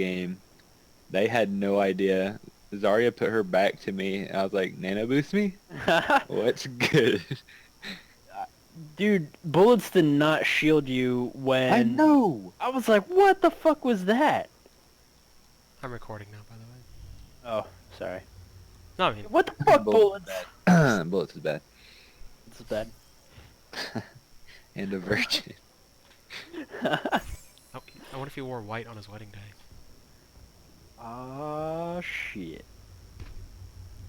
game. They had no idea. Zarya put her back to me. And I was like, nano boost me? What's good? Dude, bullets did not shield you when... I know! I was like, what the fuck was that? I'm recording now, by the way. Oh, sorry. No, I mean, What the fuck, bullets? Bullets is bad. This is bad. And a virgin. oh, I wonder if he wore white on his wedding day. Oh, shit.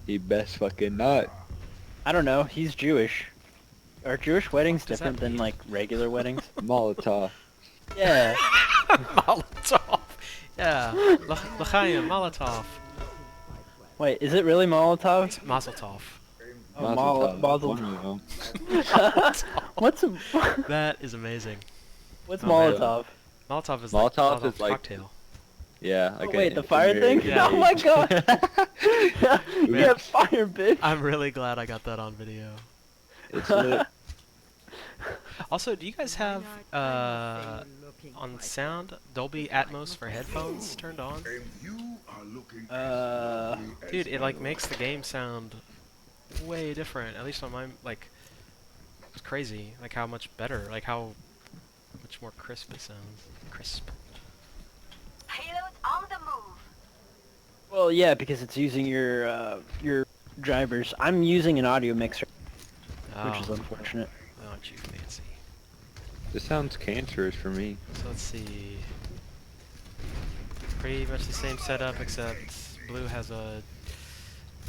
He best fucking not. I don't know, he's Jewish. Are Jewish weddings What does different that than, mean? like, regular weddings? Molotov. Yeah. Molotov! Yeah, L'chaim, Molotov. Wait, is it really Molotov? It's Mazel Tov. Oh, Mazel Mazel. Tov. One of them. What's a... That is amazing. What's Oh, man. Molotov? Molotov is Molotov like is like- cocktail. Yeah, like Oh, wait, an the fire thing? incendiary Yeah. Oh my grenade. god! Yeah, fire, bitch! I'm really glad I got that on video. It's lit. Also, do you guys have on sound Dolby Atmos for headphones turned on? Dude, it like makes the game sound way different. At least on mine, like it's crazy. Like how much better, like how much more crisp it sounds. Crisp. Payload on the move. Well, yeah, because it's using your drivers. I'm using an audio mixer, which is Oh, unfortunate. aren't you fancy? This sounds cancerous for me. So let's see. Pretty much the same setup, except blue has a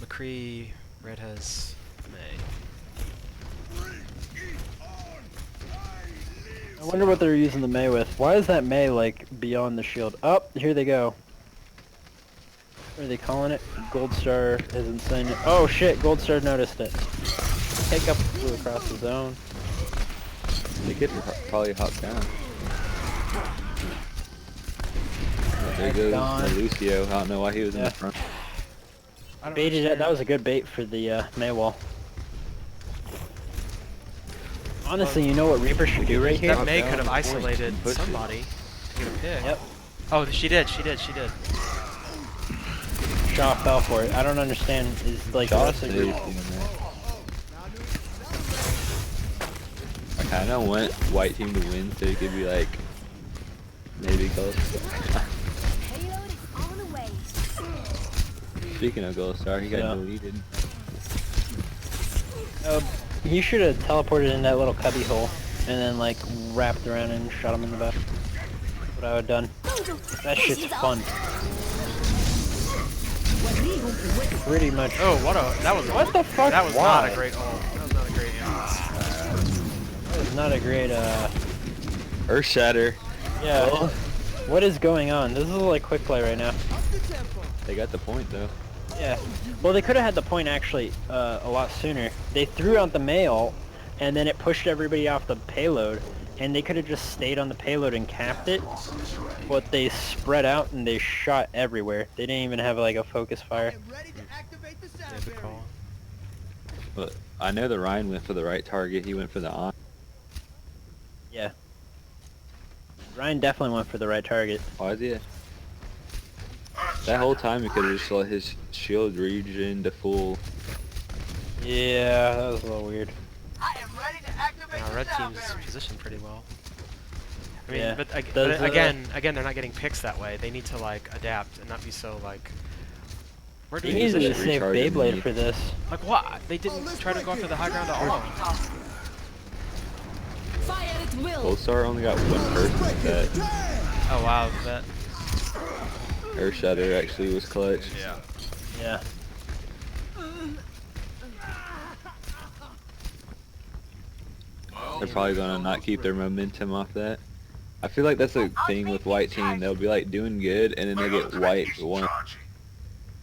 McCree, red has May. I wonder what they're using the May with. Why is that May, like, beyond the shield? Oh, here they go. What are they calling it? Gold Star isn't saying it. Oh shit, Gold Star noticed it. Take up flew across the zone. They could probably hop down. Oh, there goes Gone. Lucio. I don't know why he was in Yeah. the front. I don't Baited it. understand. That was a good bait for the May wall. Honestly, you know what Reaper should do right here? That May down could have the point isolated and push it. somebody to get a pick. Yep. Oh, she did. Shaw fell for it. I don't understand. Is like Shaw honestly, saved him in that. I kind of want white team to win so it could be like maybe gold. Payload is on the way. Speaking of gold star, he got Yeah. deleted. he should have teleported in that little cubby hole and then like wrapped around and shot him in the back. That's what I would have done. That shit's fun. Pretty much. Oh, that was What the fuck? That was Why? not a great ult. That was not a great That was not a great. Earth shatter. Yeah. Oh. What is going on? This is like quick play right now. They got the point though. Yeah. Well, they could have had the point actually a lot sooner. They threw out the mail, and then it pushed everybody off the payload, and they could have just stayed on the payload and capped it. But they spread out and they shot everywhere. They didn't even have like a focus fire. Yeah, good call. But I know the Ryan went for the right target. He went for the on. Yeah. Ryan definitely went for the right target. Why is he? That whole time he could have just let his shield regen to full. Yeah, that was a little weird. I am ready to activate Now, the red sound team's barrier. positioned pretty well. I mean, Yeah. but Does, again, they're not getting picks that way. They need to like adapt and not be so like. Where do You we needed to position? save recharge him Beyblade need. for this. Like what? They didn't try to go after the high ground at all. Fire at will. Gold star only got one person with that. Oh wow, that. Earth shatter actually was clutch. Yeah. Yeah. They're probably gonna not keep their momentum off that. I feel like that's a thing with white team. They'll be like doing good and then they get wiped one.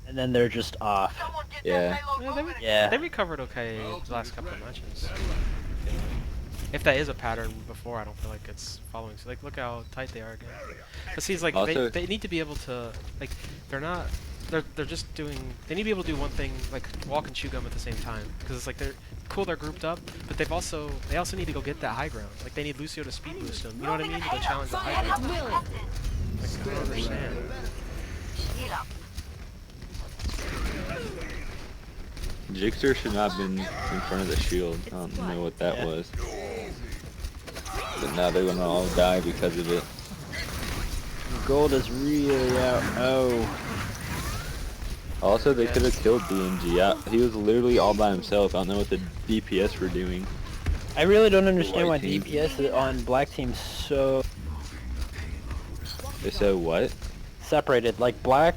And then they're just off. Someone get Yeah. that payload Yeah, they, moving. Yeah. they recovered okay the last couple of matches. I feel like. If that is a pattern before, I don't feel like it's following. So like, look how tight they are again. But see, it's like Also- they need to be able to like they're not. They're just doing. They need to be able to do one thing, like walk and chew gum at the same time. Because it's like they're cool, they're grouped up, but they also need to go get that high ground. Like they need Lucio to speed boost them. You know what I mean? To go challenge the high ground. Like, I don't understand. Jixer should not have been in front of the shield. I don't know what that was. But now they're gonna all die because of it. Gold is really out. Oh. Also, they could have killed DNG. He was literally all by himself. I don't know what the DPS were doing. I really don't understand why White team. DPS on black team's so They said what? separated. Like black,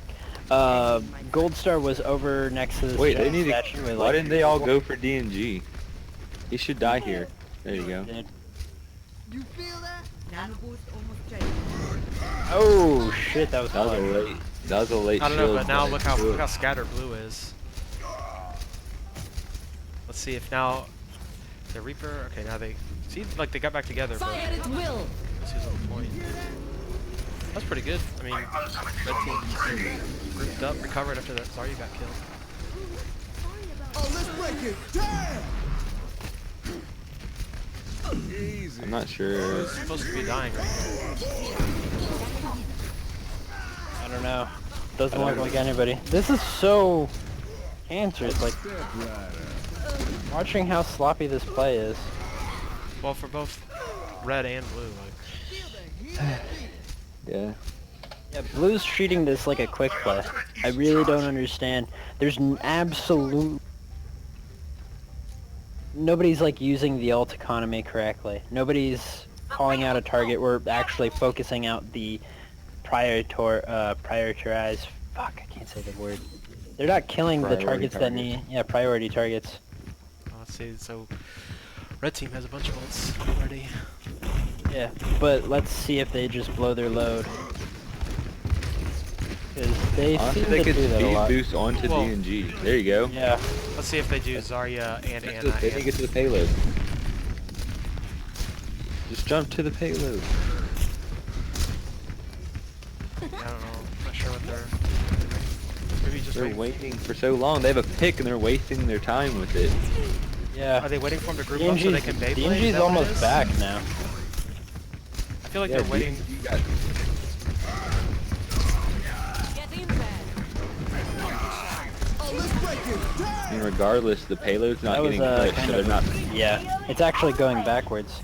Gold Star was over next to the Wait, they need to. statue with, Why like, didn't they all go for DNG? He should die here. There you go. Dude. You feel that? Oh shit, that was That was a hard. late. That was a late. I don't know, shield but now by look how Blue. scattered blue is. Let's see if now the Reaper. Okay, now they see like they got back together, but Fire at will. this is on point. That's pretty good. I mean, red team grouped up, recovered after that Zarya got killed. Oh, let's break it. Damn! I'm not sure. It's supposed to be dying right now. I don't know. Doesn't look like anybody. This is so cancerous. Like watching how sloppy this play is. Well, for both red and blue, like Yeah. Yeah, Blue's treating this like a quick play. I really don't understand. There's an absolute... Nobody's like using the ult economy correctly. Nobody's calling out a target. We're actually focusing out the prioritize. Fuck, I can't say the word. They're not killing the Priority targets that targets. need... Yeah, priority targets. let's see. So red team has a bunch of ults already. Yeah, but let's see if they just blow their load. Because they Honestly, seem they to could do that a speed lot. boost onto Well- DNG. There you go. Yeah. Let's see if they do Zarya and Anna. They didn't get to the payload. Just jump to the payload. I don't know. I'm not sure what they're. Maybe just They're waiting. waiting for so long. They have a pick and they're wasting their time with it. Yeah. Are they waiting for him to group up so they can Beyblade? Is DNG's that what it almost is? back now. I feel like Yeah, they're waiting. DNG got- Get in there. Oh, let's break it. I Damn! mean, regardless, the payload's not That was getting pushed, kind so they're of... not. Yeah, it's actually going backwards.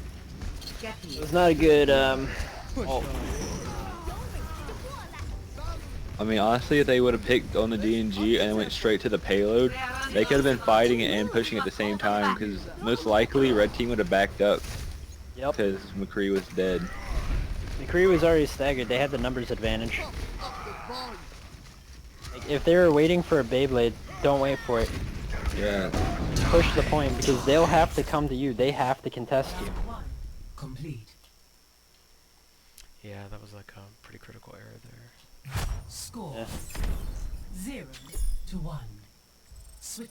It's not a good, ult. I mean, honestly, if they would have picked on the DNG and went straight to the payload, they could have been fighting it and pushing at the same time. Because most likely, red team would have backed up Yep. because McCree was dead. McCree was already staggered. They had the numbers advantage. Like, if they were waiting for a Beyblade, don't wait for it. Yeah. Push the point because they'll have to come to you. They have to contest you. Complete. Yeah, that was like a pretty critical error there. Score Yeah. 0-1.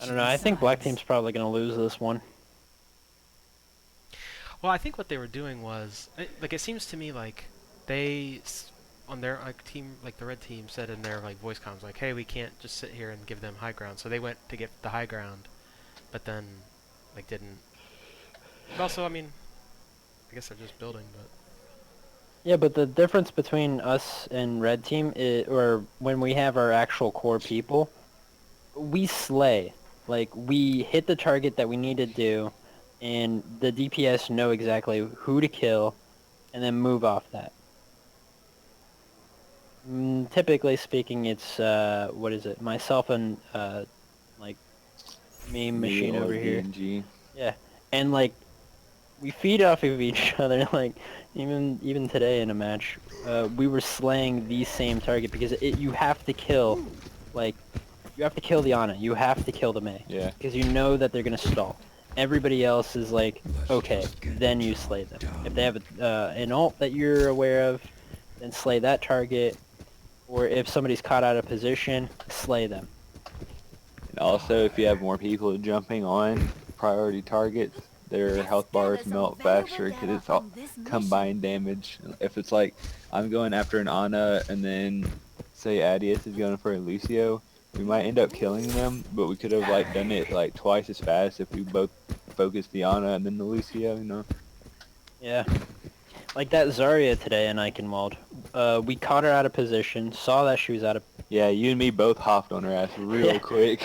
I don't know. I think black team's probably gonna lose this one. Well, I think what they were doing was, like, it seems to me like they, on their team, like the red team said in their like voice comms, like, hey, we can't just sit here and give them high ground. So they went to get the high ground, but then, like, didn't. But also, I mean, I guess they're just building, but. Yeah, but the difference between us and red team is, or when we have our actual core people, we slay. Like, we hit the target that we need to do, and the DPS know exactly who to kill, and then move off that. Typically speaking, it's, what is it? Myself and, like, meme machine Me or over here. DNG. Yeah, and like we feed off of each other. Like even today in a match, we were slaying the same target because you have to kill, like you have to kill the Ana, you have to kill the Mei. Yeah. Because you know that they're gonna stall. Everybody else is like, okay, then you slay them. If they have an ult that you're aware of, then slay that target. Or if somebody's caught out of position, slay them. And also, if you have more people jumping on priority targets, their health bars melt faster because it's all combined damage. If it's like, I'm going after an Ana and then, say, Adius is going for a Lucio, we might end up killing them, but we could have like done it like twice as fast if we both focused the Ana and then the Lucio, you know? Yeah. Like that Zarya today in Eichenwald. We caught her out of position, saw that she was out of Yeah, you and me both hopped on her ass real Yeah. quick.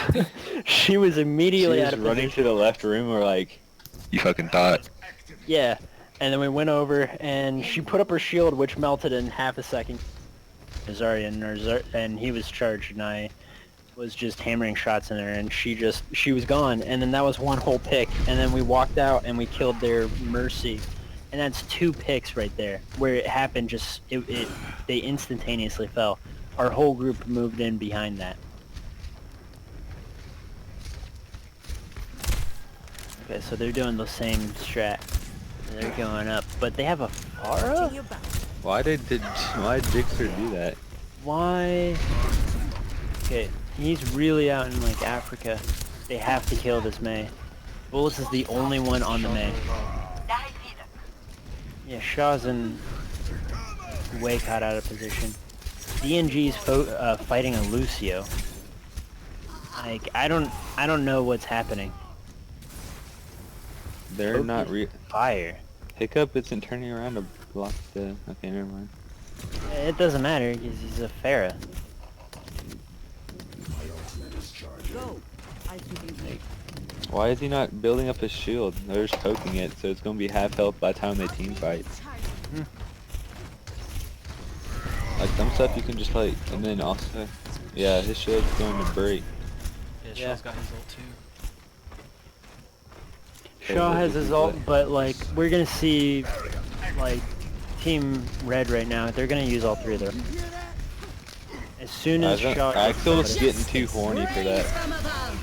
She was She immediately out was of running position. to the left room. We're like, you fucking thought. Yeah, and then we went over, and she put up her shield, which melted in half a second. Zarya and he was charged, and I was just hammering shots in there, and she was gone, and then that was one whole pick, and then we walked out and we killed their Mercy, and that's 2 picks right there, where it happened. They instantaneously fell. Our whole group moved in behind that. Okay, so they're doing the same strat. They're going up, but they have a Pharah? Why did Jixer do that? Why? Okay, he's really out in like Africa. They have to kill this Mei. Bullets is the only one on the Mei. Yeah, Shaw's in way caught out of position. DNG's fighting a Lucio. Like I don't know what's happening. They're not Fire. Hiccup isn't turning around to block the... Okay, never mind. It doesn't matter because he's a Pharah. Go. I see you. Why is he not building up his shield? They're just poking it, so it's gonna be half health by the time they team fight. Like some stuff you can just like, and then also, yeah, his shield's going to break. Yeah, Yeah. Shaw's got his ult too. Shaw has his ult, but like we're gonna see like Team Red right now. They're gonna use all 3 of them. As soon as Shaw. Axel's getting too horny for that.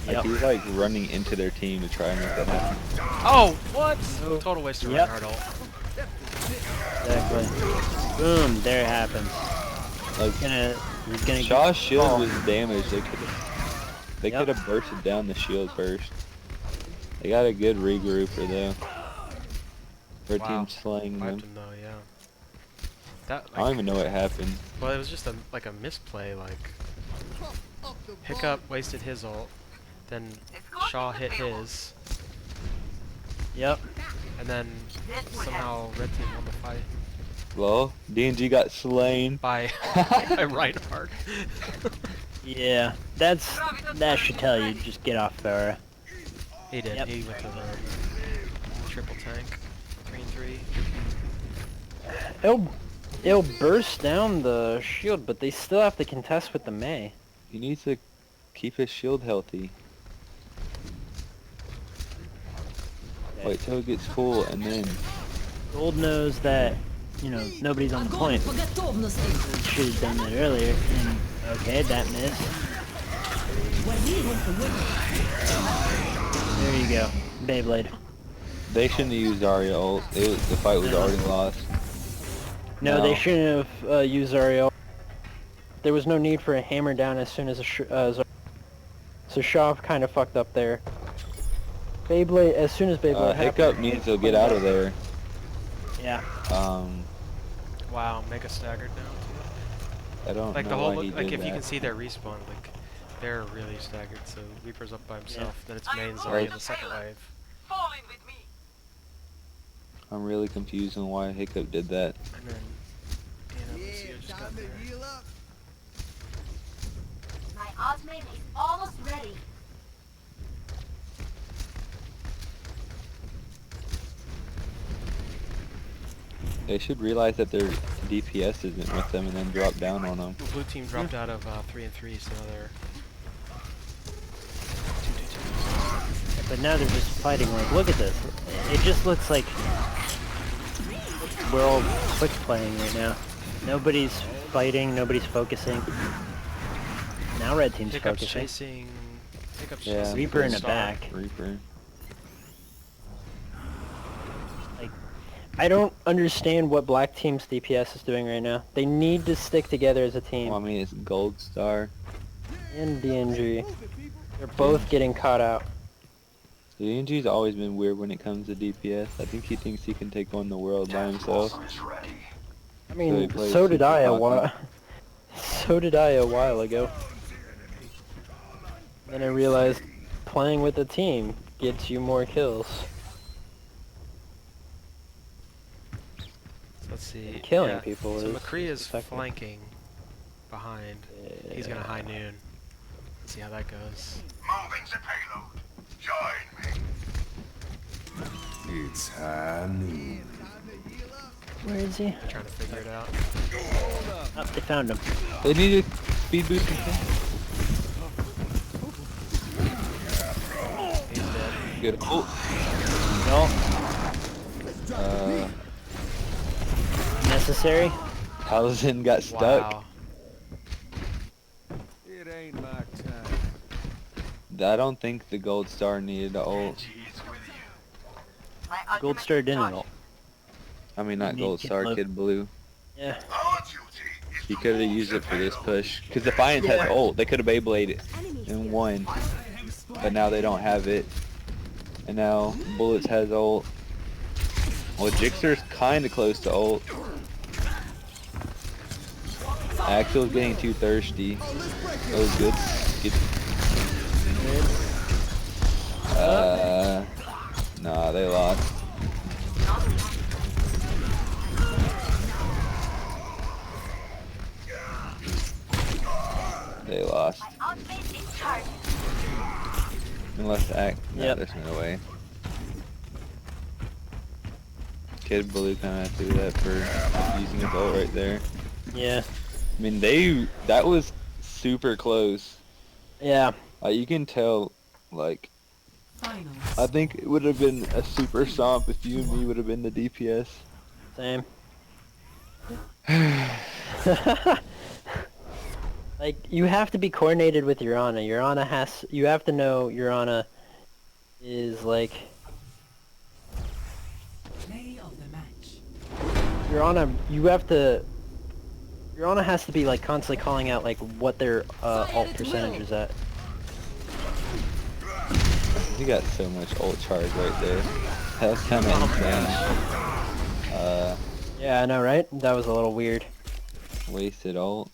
Like Yep. he's like running into their team to try and make that happen. Oh, what? Total waste of Yep. Reinhardt ult. Exactly. Boom! There it happens. Like He's gonna. Shaw's shield Oh. was damaged. They Yep. could have bursted down the shield first. They got a good regrouper though. Their Wow. team's slaying Wiped them. him though, yeah. That, I don't even know what happened. well, it was just like a misplay. Like Hiccup wasted his ult, then Shaw hit his, Yep. and then somehow Red Team won the fight Well, DNG got slain. by Reinhardt. Yeah. That should tell you. Just get off Pharah. He did. Yep. He went to the triple tank. 3-3. It'll burst down the shield, but they still have to contest with the Mei. He needs to keep his shield healthy. Wait till it gets full and then... Gold knows that, you know, nobody's on the point. Should have done that earlier. And, okay, that missed. There you go. Beyblade. They shouldn't have used Zarya ult. The fight was already lost. No, No. they shouldn't have used Zarya. There was no need for a hammer down as soon as so Shaw kind of fucked up there. Beyblade, as soon as Beyblade Hiccup happened. needs to get out of there. Yeah. Wow, mega staggered now too. I don't Like know the whole why he like did if that. you can see their respawn, like they're really staggered. So Reaper's up by himself. Then it's Mei and Zarya in the second wave. Falling with me. I'm really confused on why Hiccup did that. And then Lucio just got Time there. to heal up. My ultimate is almost ready. They should realize that their DPS isn't with them and then drop down on them. The blue team dropped out of 3-3, so now they're 2-2-2. But now they're just fighting like, look at this. It just looks like we're all quick playing right now. Nobody's fighting, nobody's focusing. Now red team's Hiccup's focusing. chasing. Hiccup's Yeah. chasing. Reaper in the Star. back. Reaper. Like, I don't understand what black team's DPS is doing right now. They need to stick together as a team. Well, I mean, it's Gold Star. And DNG. They're both getting caught out. DNG's always been weird when it comes to DPS. I think he thinks he can take on the world by himself. I So he mean, plays so did super I a cocky. while. So did I a while ago. Then I realized playing with a team gets you more kills. Let's see. Killing yeah. people So is McCree is effective. flanking behind. He's gonna high noon. Let's see how that goes. Moving the payload. Join me. It's high noon. Where is he? Trying to figure it out. Oh, they found him. They need a speed boost. He's dead. Good. Oh, No. Necessary. Paladin got stuck. Wow. It ain't my time. I don't think the gold star needed to ult. My Gold ultimate Star is didn't charged. ult. I mean, not Need gold Kid star, Blue. Kid Blue. Yeah. Our duty is He to could have move used the it for this payload. push. Because Defiance has ult. They could have Beybladed Enemies and here. won. But now they don't have it. And now Bullets has ult. Well, Jixer's kind of close to ult. Axel's getting too thirsty. Oh, good. Nah, they lost. They lost. My ultimate is charged. Unless Act. No, Yep. there's no way. Kid Blue kind of threw that for using his ult right there. Yeah. I mean, that was super close. Yeah. You can tell, like, Finals. I think it would have been a super stomp if you and me would have been the DPS. Same. Like, you have to be coordinated with Urana. You have to know Urana is like, Play of the match. Uh, Urana has to be like constantly calling out like what their ult percentage is at. He got so much ult charge right there. That was kind of insane. Yeah, I know, right? That was a little weird. Wasted ult.